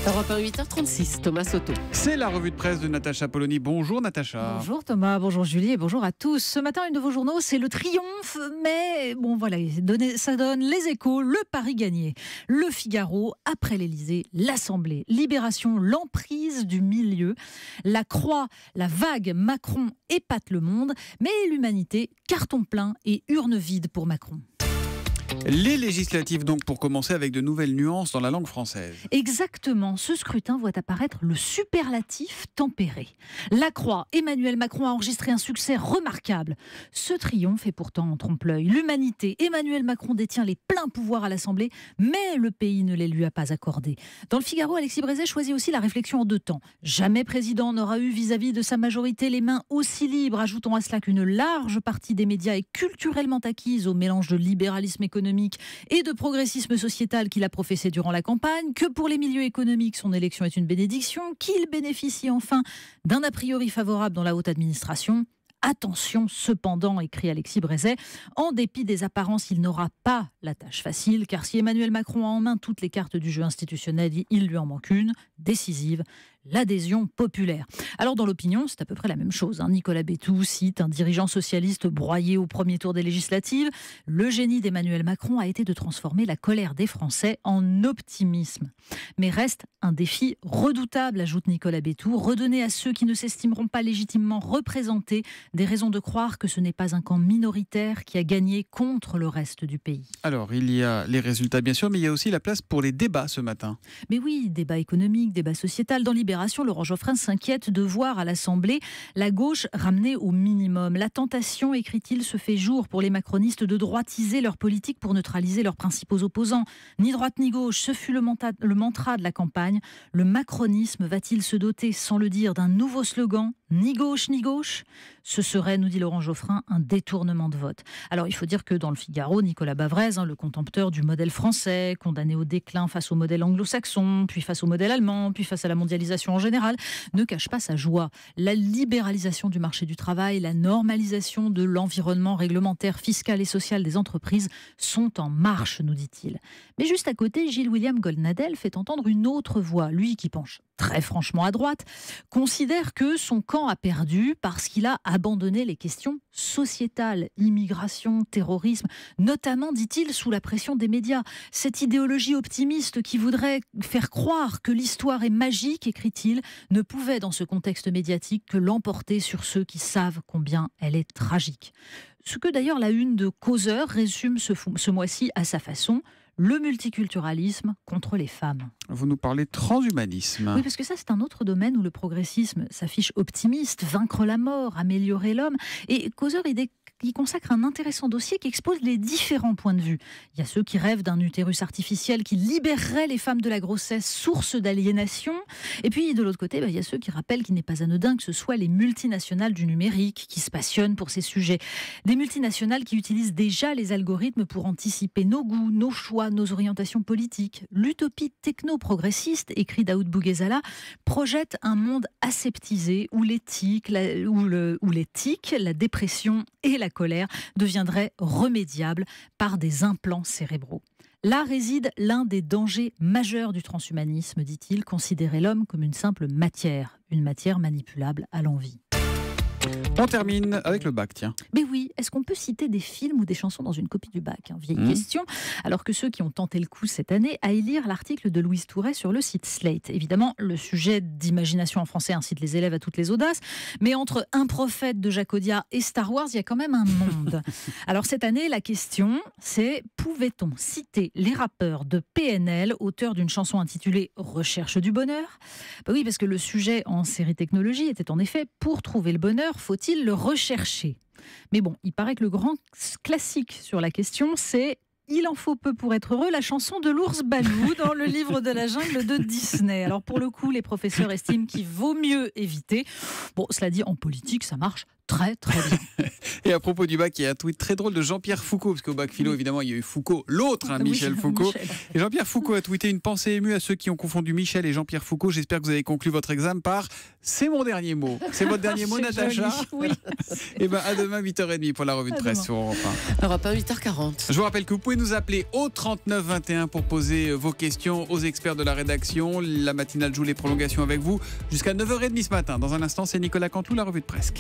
Europe 1, 8h36, Thomas Soto. C'est la revue de presse de Natacha Polony. Bonjour Natacha. Bonjour Thomas, bonjour Julie et bonjour à tous. Ce matin, une de vos journaux, c'est le triomphe, mais bon voilà, ça donne les Échos, le pari gagné. Le Figaro, après l'Élysée, l'Assemblée, Libération, l'emprise du milieu. La Croix, la vague Macron épate le monde, mais l'Humanité, carton plein et urne vide pour Macron. Les législatives donc pour commencer avec de nouvelles nuances dans la langue française. Exactement, ce scrutin voit apparaître le superlatif tempéré. La Croix, Emmanuel Macron a enregistré un succès remarquable. Ce triomphe est pourtant en trompe-l'œil. L'Humanité, Emmanuel Macron détient les pleins pouvoirs à l'Assemblée, mais le pays ne les lui a pas accordés. Dans le Figaro, Alexis Brézet choisit aussi la réflexion en deux temps. Jamais président n'aura eu vis-à-vis de sa majorité les mains aussi libres, ajoutant à cela qu'une large partie des médias est culturellement acquise au mélange de libéralisme économique et de progressisme sociétal qu'il a professé durant la campagne, que pour les milieux économiques, son élection est une bénédiction, qu'il bénéficie enfin d'un a priori favorable dans la haute administration. Attention cependant, écrit Alexis Brézet, en dépit des apparences, il n'aura pas la tâche facile, car si Emmanuel Macron a en main toutes les cartes du jeu institutionnel, il lui en manque une, décisive, l'adhésion populaire. Alors dans l'opinion, c'est à peu près la même chose. Nicolas Bétou cite un dirigeant socialiste broyé au premier tour des législatives. Le génie d'Emmanuel Macron a été de transformer la colère des Français en optimisme. Mais reste un défi redoutable, ajoute Nicolas Bétou, redonner à ceux qui ne s'estimeront pas légitimement représentés des raisons de croire que ce n'est pas un camp minoritaire qui a gagné contre le reste du pays. Alors, il y a les résultats bien sûr, mais il y a aussi la place pour les débats ce matin. Mais oui, débat économique, débat sociétal. Dans Libération, Laurent Geoffrin s'inquiète de voir à l'Assemblée la gauche ramenée au minimum. La tentation, écrit-il, se fait jour pour les macronistes de droitiser leur politique pour neutraliser leurs principaux opposants. Ni droite ni gauche, ce fut le mantra de la campagne. Le macronisme va-t-il se doter, sans le dire, d'un nouveau slogan ? Ni gauche ni gauche ? Ce serait, nous dit Laurent Geoffrin, un détournement de vote. Alors il faut dire que dans le Figaro, Nicolas Bavrez, le contempteur du modèle français, condamné au déclin face au modèle anglo-saxon, puis face au modèle allemand, puis face à la mondialisation en général, ne cache pas sa joie. La libéralisation du marché du travail, la normalisation de l'environnement réglementaire, fiscal et social des entreprises sont en marche, nous dit-il. Mais juste à côté, Gilles-William Goldnadel fait entendre une autre voix, lui qui penche très franchement à droite, considère que son camp a perdu parce qu'il a abandonné les questions sociétales, immigration, terrorisme, notamment, dit-il, sous la pression des médias. Cette idéologie optimiste qui voudrait faire croire que l'histoire est magique, écrit-il, ne pouvait dans ce contexte médiatique que l'emporter sur ceux qui savent combien elle est tragique. Ce que d'ailleurs la une de Causeur résume ce mois-ci à sa façon: le multiculturalisme contre les femmes. Vous nous parlez transhumanisme. Oui, parce que ça, c'est un autre domaine où le progressisme s'affiche optimiste, vaincre la mort, améliorer l'homme. Et Causeur, il consacre un intéressant dossier qui expose les différents points de vue. Il y a ceux qui rêvent d'un utérus artificiel qui libérerait les femmes de la grossesse, source d'aliénation. Et puis, de l'autre côté, il y a ceux qui rappellent qu'il n'est pas anodin que ce soit les multinationales du numérique qui se passionnent pour ces sujets. Des multinationales qui utilisent déjà les algorithmes pour anticiper nos goûts, nos choix, nos orientations politiques. L'utopie techno-progressiste, écrit Daoud Bouguezala, projette un monde aseptisé où l'éthique, la dépression et la colère deviendraient remédiables par des implants cérébraux. Là réside l'un des dangers majeurs du transhumanisme, dit-il, considérer l'homme comme une simple matière, une matière manipulable à l'envi. On termine avec le bac, tiens. Mais oui, est-ce qu'on peut citer des films ou des chansons dans une copie du bac ? Vieille question. Alors que ceux qui ont tenté le coup cette année aillent lire l'article de Louise Touret sur le site Slate. Évidemment, le sujet d'imagination en français incite les élèves à toutes les audaces, mais entre Un prophète de Jacques Audiard et Star Wars, il y a quand même un monde. Alors cette année, la question, c'est: pouvait-on citer les rappeurs de PNL, auteurs d'une chanson intitulée Recherche du bonheur ? Oui, parce que le sujet en série technologie était en effet: pour trouver le bonheur, faut-il le rechercher ? Mais bon, il paraît que le grand classique sur la question, c'est Il en faut peu pour être heureux, la chanson de l'ours Balou dans le livre de la jungle de Disney. Alors pour le coup, les professeurs estiment qu'il vaut mieux éviter. Bon, cela dit, en politique, ça marche Très, très bien. Et à propos du bac, il y a un tweet très drôle de Jean-Pierre Foucault, parce qu'au bac philo, évidemment, il y a eu Foucault, l'autre, Michel Foucault. Michel. Et Jean-Pierre Foucault a tweeté une pensée émue à ceux qui ont confondu Michel et Jean-Pierre Foucault. J'espère que vous avez conclu votre examen par « C'est mon dernier mot ». C'est votre dernier mot, Natacha? Oui. Et bien, à demain, 8h30 pour la revue de presse sur Europe 1. Europe 1, 8h40. Je vous rappelle que vous pouvez nous appeler au 39 21 pour poser vos questions aux experts de la rédaction. La matinale joue les prolongations avec vous jusqu'à 9h30 ce matin. Dans un instant, c'est Nicolas Canteloup, la revue de presse.